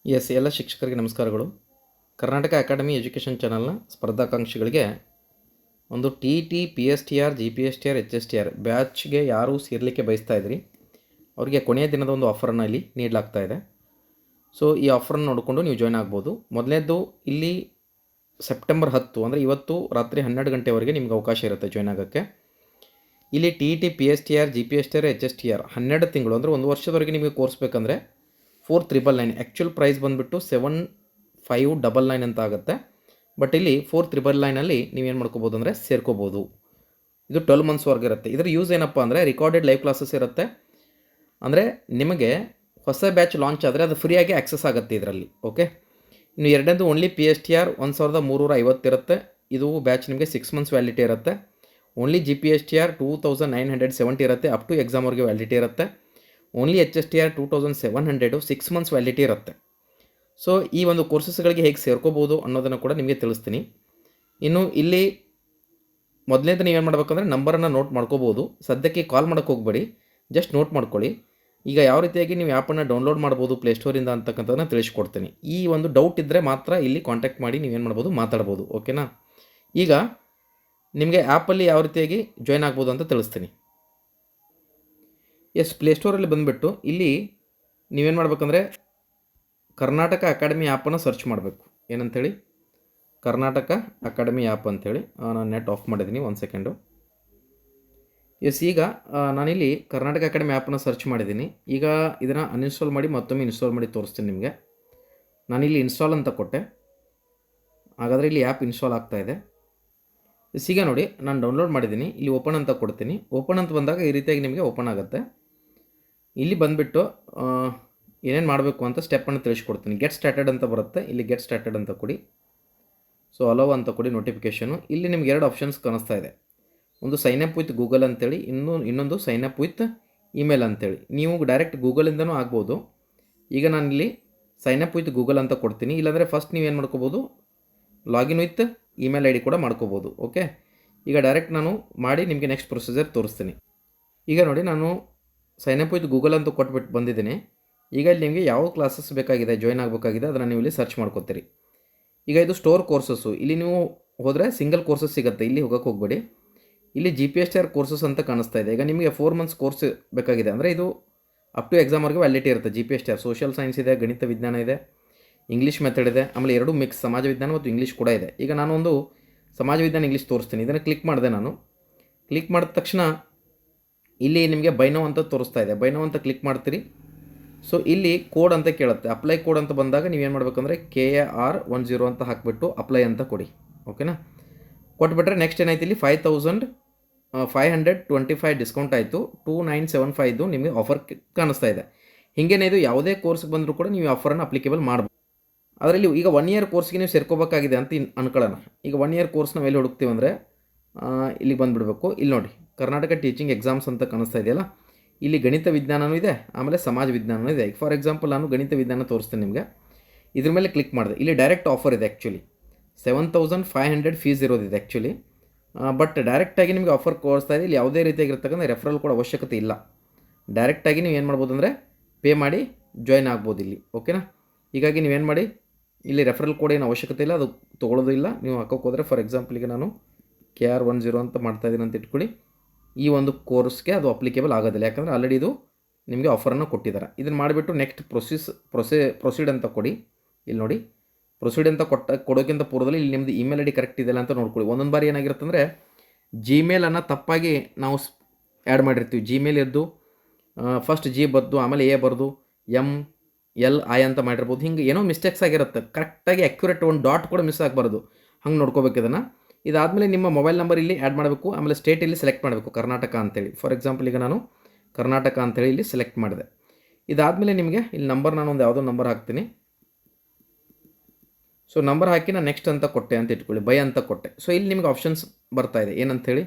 ಎಲ್ಲ ಶಿಕ್ಷಕರಿಗೆ ನಮಸ್ಕಾರಗಳು. ಕರ್ನಾಟಕ ಅಕಾಡೆಮಿ ಎಜುಕೇಷನ್ ಚಾನಲ್ನ ಸ್ಪರ್ಧಾಕಾಂಕ್ಷಿಗಳಿಗೆ ಒಂದು T T P S T R G P S T R H S T R ಬ್ಯಾಚ್ಗೆ ಯಾರು ಸೇರಲಿಕ್ಕೆ ಬಯಸ್ತಾ ಇದ್ರಿ ಅವರಿಗೆ ಕೊನೆಯ ದಿನದ ಒಂದು ಆಫರನ್ನು ಇಲ್ಲಿ ನೀಡಲಾಗ್ತಾ ಇದೆ. ಸೊ ಈ ಆಫರನ್ನು ನೋಡಿಕೊಂಡು ನೀವು ಜಾಯ್ನ್ ಆಗ್ಬೋದು. ಮೊದಲನೇದು ಇಲ್ಲಿ ಸೆಪ್ಟೆಂಬರ್ 10 ಅಂದರೆ ಇವತ್ತು ರಾತ್ರಿ 12 ಗಂಟೆವರೆಗೆ ನಿಮ್ಗೆ ಅವಕಾಶ ಇರುತ್ತೆ ಜಾಯ್ನ್ ಆಗೋಕ್ಕೆ. ಇಲ್ಲಿ T T P S T R G P S T R H S T R 12 ತಿಂಗಳು ಅಂದರೆ ಒಂದು ವರ್ಷದವರೆಗೆ ನಿಮಗೆ ಕೋರ್ಸ್ ಬೇಕಂದರೆ 4,999 ಆ್ಯಕ್ಚುಲ್ ಪ್ರೈಸ್ ಬಂದುಬಿಟ್ಟು 7,599 ಅಂತ ಆಗುತ್ತೆ. ಬಟ್ ಇಲ್ಲಿ 4,999ಅಲ್ಲಿ ನೀವೇನು ಮಾಡ್ಕೋಬೋದು ಅಂದರೆ ಸೇರ್ಕೋಬೋದು. ಇದು 12 ಮಂತ್ಸ್ವರೆಗೆ ಇರುತ್ತೆ. ಇದರ ಯೂಸ್ ಏನಪ್ಪ ಅಂದರೆ ರಿಕಾರ್ಡೆಡ್ ಲೈವ್ ಕ್ಲಾಸಸ್ ಇರುತ್ತೆ. ಅಂದರೆ ನಿಮಗೆ ಹೊಸ ಬ್ಯಾಚ್ ಲಾಂಚ್ ಆದರೆ ಅದು ಫ್ರೀಯಾಗಿ ಆ್ಯಕ್ಸಸ್ ಆಗುತ್ತೆ ಇದರಲ್ಲಿ. ಓಕೆ, ಇನ್ನು ಎರಡನೇದು only P S T R 1,350 ಇರುತ್ತೆ. ಇದು ಬ್ಯಾಚ್ ನಿಮಗೆ 6 ಮಂತ್ಸ್ ವ್ಯಾಲಿಡಿಟಿ ಇರುತ್ತೆ. Only G P S T R 2,970 ಇರುತ್ತೆ. ಅಪ್ ಟು ಎಕ್ಸಾಮ್ವರೆಗೆ ವ್ಯಾಲಿಡಿಟಿ ಇರುತ್ತೆ. Only H S T R 2,700 6 months validity ಇರುತ್ತೆ. ಸೊ ಈ ಒಂದು ಕೋರ್ಸಸ್ಗಳಿಗೆ ಹೇಗೆ ಸೇರ್ಕೋಬೋದು ಅನ್ನೋದನ್ನು ಕೂಡ ನಿಮಗೆ ತಿಳಿಸ್ತೀನಿ. ಇನ್ನು ಇಲ್ಲಿ ಮೊದಲನೇದು ನೀವೇನು ಮಾಡಬೇಕಂದ್ರೆ ನಂಬರನ್ನು ನೋಟ್ ಮಾಡ್ಕೋಬೋದು. ಸದ್ಯಕ್ಕೆ ಕಾಲ್ ಮಾಡೋಕ್ಕೆ ಹೋಗಬೇಡಿ, ಜಸ್ಟ್ ನೋಟ್ ಮಾಡ್ಕೊಳ್ಳಿ. ಈಗ ಯಾವ ರೀತಿಯಾಗಿ ನೀವು ಆ್ಯಪನ್ನು ಡೌನ್ಲೋಡ್ ಮಾಡ್ಬೋದು ಪ್ಲೇಸ್ಟೋರಿಂದ ಅಂತಕ್ಕಂಥದ್ದನ್ನು ತಿಳಿಸ್ಕೊಡ್ತೀನಿ. ಈ ಒಂದು ಡೌಟ್ ಇದ್ದರೆ ಮಾತ್ರ ಇಲ್ಲಿ ಕಾಂಟ್ಯಾಕ್ಟ್ ಮಾಡಿ ನೀವೇನು ಮಾಡ್ಬೋದು ಮಾತಾಡ್ಬೋದು. ಓಕೆನಾ? ಈಗ ನಿಮಗೆ ಆ್ಯಪಲ್ಲಿ ಯಾವ ರೀತಿಯಾಗಿ ಜಾಯ್ನ್ ಆಗ್ಬೋದು ಅಂತ ತಿಳಿಸ್ತೀನಿ. ಪ್ಲೇಸ್ಟೋರಲ್ಲಿ ಬಂದುಬಿಟ್ಟು ಇಲ್ಲಿ ನೀವೇನು ಮಾಡಬೇಕಂದ್ರೆ ಕರ್ನಾಟಕ ಅಕಾಡೆಮಿ ಆ್ಯಪನ್ನು ಸರ್ಚ್ ಮಾಡಬೇಕು. ಏನಂತೇಳಿ ಕರ್ನಾಟಕ ಅಕಾಡೆಮಿ ಆ್ಯಪ್ ಅಂಥೇಳಿ. ನಾನು ನೆಟ್ ಆಫ್ ಮಾಡಿದ್ದೀನಿ, 1 ಸೆಕೆಂಡು. ಈಗ ನಾನಿಲ್ಲಿ ಕರ್ನಾಟಕ ಅಕಾಡೆಮಿ ಆ್ಯಪನ್ನು ಸರ್ಚ್ ಮಾಡಿದ್ದೀನಿ. ಈಗ ಇದನ್ನು ಅನ್ಇನ್ಸ್ಟಾಲ್ ಮಾಡಿ ಮತ್ತೊಮ್ಮೆ ಇನ್ಸ್ಟಾಲ್ ಮಾಡಿ ತೋರಿಸ್ತೀನಿ ನಿಮಗೆ. ನಾನಿಲ್ಲಿ ಇನ್ಸ್ಟಾಲ್ ಅಂತ ಕೊಟ್ಟೆ. ಹಾಗಾದರೆ ಇಲ್ಲಿ ಆ್ಯಪ್ ಇನ್ಸ್ಟಾಲ್ ಆಗ್ತಾಯಿದೆ. ಈಗ ನೋಡಿ, ನಾನು ಡೌನ್ಲೋಡ್ ಮಾಡಿದ್ದೀನಿ. ಇಲ್ಲಿ ಓಪನ್ ಅಂತ ಕೊಡ್ತೀನಿ. ಓಪನ್ ಅಂತ ಬಂದಾಗ ಈ ರೀತಿಯಾಗಿ ನಿಮಗೆ ಓಪನ್ ಆಗುತ್ತೆ. ಇಲ್ಲಿ ಬಂದುಬಿಟ್ಟು ಏನೇನು ಮಾಡಬೇಕು ಅಂತ ಸ್ಟೆಪ್ಪನ್ನು ತಿಳಿಸ್ಕೊಡ್ತೀನಿ. ಗೆಟ್ ಸ್ಟಾರ್ಟೆಡ್ ಅಂತ ಬರುತ್ತೆ. ಇಲ್ಲಿ ಗೆಟ್ ಸ್ಟಾರ್ಟೆಡ್ ಅಂತ ಕೊಡಿ. ಸೊ ಅಲೋ ಅಂತ ಕೊಡಿ ನೋಟಿಫಿಕೇಷನು. ಇಲ್ಲಿ ನಿಮ್ಗೆ 2 ಆಪ್ಷನ್ಸ್ ಕಾಣಿಸ್ತಾ ಇದೆ. ಒಂದು ಸೈನ್ ಅಪ್ ವಿತ್ ಗೂಗಲ್ ಅಂತೇಳಿ, ಇನ್ನೊಂದು ಸೈನ್ ಅಪ್ ವಿತ್ ಇಮೇಲ್ ಅಂತೇಳಿ. ನೀವು ಡೈರೆಕ್ಟ್ ಗೂಗಲಿಂದನೂ ಆಗ್ಬೋದು. ಈಗ ನಾನಿಲ್ಲಿ ಸೈನ್ ಅಪ್ ವಿತ್ ಗೂಗಲ್ ಅಂತ ಕೊಡ್ತೀನಿ. ಇಲ್ಲಾಂದರೆ ಫಸ್ಟ್ ನೀವೇನು ಮಾಡ್ಕೋಬೋದು, login with email I D ಕೂಡ ಮಾಡ್ಕೋಬೋದು. ಓಕೆ, ಈಗ ಡೈರೆಕ್ಟ್ ನಾನು ಮಾಡಿ ನಿಮಗೆ ನೆಕ್ಸ್ಟ್ ಪ್ರೊಸೀಜರ್ ತೋರಿಸ್ತೀನಿ. ಈಗ ನೋಡಿ, ನಾನು ಸೈನ್ ಅಪ್ ವಿತ್ ಗೂಗಲ್ ಅಂತ ಕೊಟ್ಬಿಟ್ಟು ಬಂದಿದ್ದೀನಿ. ಈಗ ಇಲ್ಲಿ ನಿಮಗೆ ಯಾವ ಕ್ಲಾಸಸ್ ಬೇಕಾಗಿದೆ, ಜಾಯ್ನ್ ಆಗಬೇಕಾಗಿದೆ, ಅದನ್ನು ನೀವು ಇಲ್ಲಿ ಸರ್ಚ್ ಮಾಡ್ಕೋತೀರಿ. ಈಗ ಇದು ಸ್ಟೋರ್ ಕೋರ್ಸಸ್ಸು. ಇಲ್ಲಿ ನೀವು ಹೋದರೆ ಸಿಂಗಲ್ ಕೋರ್ಸಸ್ ಸಿಗುತ್ತೆ. ಇಲ್ಲಿ ಹೋಗೋಕ್ಕೆ ಹೋಗಬೇಡಿ. ಇಲ್ಲಿ G P S T R courses ಅಂತ ಕಾಣಿಸ್ತಾ ಇದೆ. ಈಗ ನಿಮಗೆ 4 ಮಂತ್ಸ್ ಕೋರ್ಸ್ ಬೇಕಾಗಿದೆ ಅಂದರೆ ಇದು ಅಪ್ ಟು ಎಕ್ಸಾಮ್ವರೆಗೆ ವ್ಯಾಲಿಡಿಟಿ ಇರುತ್ತೆ. G P S T R social science ಇದೆ, ಗಣಿತ ವಿಜ್ಞಾನ ಇದೆ, ಇಂಗ್ಲೀಷ್ ಮೆಥಡ್ ಇದೆ, ಆಮೇಲೆ 2 ಮಿಕ್ಸ್ ಸಮಾಜ ವಿಜ್ಞಾನ ಮತ್ತು ಇಂಗ್ಲೀಷ್ ಕೂಡ ಇದೆ. ಈಗ ನಾನು ಒಂದು ಸಮಾಜ ವಿಜ್ಞಾನ ಇಂಗ್ಲೀಷ್ ತೋರಿಸ್ತೀನಿ. ಇದನ್ನು ಕ್ಲಿಕ್ ಮಾಡಿದೆ. ನಾನು ಕ್ಲಿಕ್ ಮಾಡಿದ ತಕ್ಷಣ ಇಲ್ಲಿ ನಿಮಗೆ ಬೈ ನೌ ಅಂತ ತೋರಿಸ್ತಾ ಇದೆ. ಬೈ ನೌ ಅಂತ ಕ್ಲಿಕ್ ಮಾಡ್ತೀರಿ. ಸೊ ಇಲ್ಲಿ ಕೋಡ್ ಅಂತ ಕೇಳುತ್ತೆ. ಅಪ್ಲೈ ಕೋಡ್ ಅಂತ ಬಂದಾಗ ನೀವೇನು ಮಾಡಬೇಕಂದ್ರೆ KAR10 ಅಂತ ಹಾಕಿಬಿಟ್ಟು ಅಪ್ಲೈ ಅಂತ ಕೊಡಿ. ಓಕೆನಾ? ಕೊಟ್ಬಿಟ್ರೆ ನೆಕ್ಸ್ಟ್ ಏನಾಯ್ತು, ಇಲ್ಲಿ 5,525 ಡಿಸ್ಕೌಂಟ್ ಆಯಿತು. 2,975 ನಿಮಗೆ ಆಫರ್ ಕಾಣಿಸ್ತಾ ಇದೆ. ಹೀಗೇನೆ ಇದು ಯಾವುದೇ ಕೋರ್ಸ್ಗೆ ಬಂದರೂ ಕೂಡ ನೀವು ಆಫರನ್ನು ಅಪ್ಲಿಕೇಬಲ್ ಮಾಡ್ಬೋದು. ಅದರಲ್ಲಿ ಈಗ 1 ಇಯರ್ ಕೋರ್ಸ್ಗೆ ನೀವು ಸೇರ್ಕೋಬೇಕಾಗಿದೆ ಅಂತ ಅನ್ಕೊಳ್ಳೋಣ. ಈಗ 1 ಇಯರ್ ಕೋರ್ಸ್ ನಾವು ಎಲ್ಲಿ ಹುಡುಕ್ತೀವಿ ಅಂದರೆ ಇಲ್ಲಿ ಬಂದುಬಿಡಬೇಕು. ಇಲ್ಲಿ ನೋಡಿ, ಕರ್ನಾಟಕ ಟೀಚಿಂಗ್ ಎಕ್ಸಾಮ್ಸ್ ಅಂತ ಕಾಣಿಸ್ತಾ ಇದೆಯಲ್ಲ, ಇಲ್ಲಿ ಗಣಿತ ವಿಜ್ಞಾನವೂ ಇದೆ, ಆಮೇಲೆ ಸಮಾಜ ವಿಜ್ಞಾನವೂ ಇದೆ. ಫಾರ್ ಎಕ್ಸಾಂಪಲ್ ನಾನು ಗಣಿತ ವಿಜ್ಞಾನ ತೋರಿಸ್ತೀನಿ ನಿಮಗೆ. ಇದ್ರ ಮೇಲೆ ಕ್ಲಿಕ್ ಮಾಡಿದೆ. ಇಲ್ಲಿ ಡೈರೆಕ್ಟ್ ಆಫರ್ ಇದೆ. ಆ್ಯಕ್ಚುಲಿ 7,500 ಫೀಸ್ ಇರೋದಿದೆ ಆ್ಯಕ್ಚುಲಿ. ಬಟ್ ಡೈರೆಕ್ಟಾಗಿ ನಿಮಗೆ ಆಫರ್ ಕೊಡಿಸ್ತಾ ಇದೆ. ಇಲ್ಲಿ ಯಾವುದೇ ರೀತಿಯಾಗಿರ್ತಕ್ಕಂಥ ರೆಫರಲ್ ಕೂಡ ಅವಶ್ಯಕತೆ ಇಲ್ಲ. ಡೈರೆಕ್ಟಾಗಿ ನೀವು ಏನು ಮಾಡ್ಬೋದು ಅಂದರೆ ಪೇ ಮಾಡಿ ಜಾಯ್ನ್ ಆಗ್ಬೋದು ಇಲ್ಲಿ. ಓಕೆನಾ? ಹೀಗಾಗಿ ನೀವೇನು ಮಾಡಿ, ಇಲ್ಲಿ ರೆಫರಲ್ ಕೋಡ್ ಏನು ಅವಶ್ಯಕತೆ ಇಲ್ಲ, ಅದು ತೊಗೊಳ್ಳೋದಿಲ್ಲ. ನೀವು ಹಾಕೋಕೆ ಹೋದರೆ ಫಾರ್ ಎಕ್ಸಾಂಪಲ್ಗೆ ನಾನು KAR10 ಅಂತ ಮಾಡ್ತಾಯಿದ್ದೀನಿ ಅಂತ ಇಟ್ಕೊಳ್ಳಿ. ಈ ಒಂದು ಕೋರ್ಸ್ಗೆ ಅದು ಅಪ್ಲಿಕೇಬಲ್ ಆಗೋದಿಲ್ಲ, ಯಾಕಂದರೆ ಆಲ್ರೆಡಿ ಇದು ನಿಮಗೆ ಆಫರನ್ನು ಕೊಟ್ಟಿದ್ದಾರೆ. ಇದನ್ನು ಮಾಡಿಬಿಟ್ಟು ನೆಕ್ಸ್ಟ್ ಪ್ರೊಸೀಡ್ ಅಂತ ಕೊಡಿ. ಇಲ್ಲಿ ನೋಡಿ, ಪ್ರೊಸೀಡ್ ಅಂತ ಕೊಡೋಕ್ಕಿಂತ ಪೂರ್ವದಲ್ಲಿ ಇಲ್ಲಿ ನಿಮ್ಮದು ಇಮೇಲ್ ಐ ಡಿ ಕರೆಕ್ಟ್ ಇದೆಯಲ್ಲ ಅಂತ ನೋಡ್ಕೊಳ್ಳಿ. ಒಂದೊಂದು ಬಾರಿ ಏನಾಗಿರುತ್ತೆ ಅಂದರೆ ಜಿಮೇಲನ್ನು ತಪ್ಪಾಗಿ ನಾವು ಆ್ಯಡ್ ಮಾಡಿರ್ತೀವಿ. ಜಿಮೇಲ್ ಇದ್ದು ಫಸ್ಟ್ ಜಿ ಬರೆದು ಆಮೇಲೆ ಎ ಬರೆದು MLI ಅಂತ ಮಾಡಿರ್ಬೋದು. ಹಿಂಗೆ ಏನೋ ಮಿಸ್ಟೇಕ್ಸ್ ಆಗಿರುತ್ತೆ. ಕರೆಕ್ಟಾಗಿ ಅಕ್ಯುರೇಟ್ ಒಂದು ಡಾಟ್ ಕೂಡ ಮಿಸ್ ಆಗಬಾರ್ದು. ಹಂಗೆ ನೋಡ್ಕೋಬೇಕು ಇದನ್ನು. ಇದಾದಮೇಲೆ ನಿಮ್ಮ ಮೊಬೈಲ್ ನಂಬರ್ ಇಲ್ಲಿ ಆ್ಯಡ್ ಮಾಡಬೇಕು. ಆಮೇಲೆ ಸ್ಟೇಟ್ ಇಲ್ಲಿ ಸೆಲೆಕ್ಟ್ ಮಾಡಬೇಕು, ಕರ್ನಾಟಕ ಅಂತೇಳಿ. ಫಾರ್ ಎಕ್ಸಾಂಪಲ್ ಈಗ ನಾನು ಕರ್ನಾಟಕ ಅಂತೇಳಿ ಇಲ್ಲಿ ಸೆಲೆಕ್ಟ್ ಮಾಡಿದೆ. ಇದಾದಮೇಲೆ ನಿಮಗೆ ಇಲ್ಲಿ ನಂಬರ್, ನಾನು ಒಂದು ಯಾವುದೋ ನಂಬರ್ ಹಾಕ್ತೀನಿ. ಸೊ ನಂಬರ್ ಹಾಕಿ ನಾನು ನೆಕ್ಸ್ಟ್ ಅಂತ ಕೊಟ್ಟೆ ಅಂತ ಇಟ್ಕೊಳ್ಳಿ, ಬೈ ಅಂತ ಕೊಟ್ಟೆ. ಸೊ ಇಲ್ಲಿ ನಿಮಗೆ ಆಪ್ಷನ್ಸ್ ಬರ್ತಾಯಿದೆ. ಏನಂತೇಳಿ,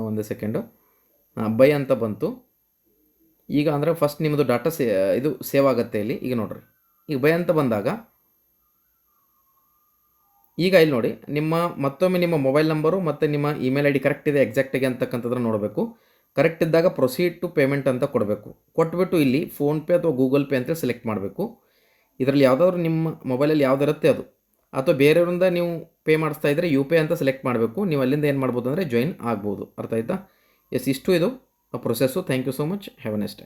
ಒಂದು ಸೆಕೆಂಡು, ಬೈ ಅಂತ ಬಂತು. ಈಗ ಅಂದರೆ ಫಸ್ಟ್ ನಿಮ್ಮದು ಡಾಟಾ ಇದು ಸೇವ್ ಆಗುತ್ತೆ ಇಲ್ಲಿ. ಈಗ ನೋಡಿರಿ, ಈಗ ಬೈ ಅಂತ ಬಂದಾಗ ಈಗ ಇಲ್ಲಿ ನೋಡಿ, ಮತ್ತೊಮ್ಮೆ ನಿಮ್ಮ ಮೊಬೈಲ್ ನಂಬರು ಮತ್ತು ನಿಮ್ಮ ಇಮೇಲ್ ಐ ಡಿ ಕರೆಕ್ಟ್ ಇದೆ ಎಕ್ಸಾಕ್ಟಾಗಿ ಅಂತಕ್ಕಂಥದ್ದನ್ನು ನೋಡಬೇಕು. ಕರೆಕ್ಟ್ ಇದ್ದಾಗ ಪ್ರೊಸೀಡ್ ಟು ಪೇಮೆಂಟ್ ಅಂತ ಕೊಡಬೇಕು. ಕೊಟ್ಬಿಟ್ಟು ಇಲ್ಲಿ ಫೋನ್ಪೇ ಅಥವಾ ಗೂಗಲ್ ಪೇ ಅಂತೇಳಿ ಸೆಲೆಕ್ಟ್ ಮಾಡಬೇಕು. ಇದರಲ್ಲಿ ಯಾವುದಾದ್ರು ನಿಮ್ಮ ಮೊಬೈಲಲ್ಲಿ ಯಾವುದಿರುತ್ತೆ ಅದು, ಅಥವಾ ಬೇರೆಯವರಿಂದ ನೀವು ಪೇ ಮಾಡಿಸ್ತಾ ಇದ್ದರೆ ಯು ಪಿ ಐ ಅಂತ ಸೆಲೆಕ್ಟ್ ಮಾಡಬೇಕು. ನೀವು ಅಲ್ಲಿಂದ ಏನು ಮಾಡ್ಬೋದು ಅಂದರೆ ಜಾಯಿನ್ ಆಗ್ಬೋದು. ಅರ್ಥ ಆಯ್ತಾ? ಎಸ್, ಇಷ್ಟು ಇದು process. Thank you so much. Have a nice day.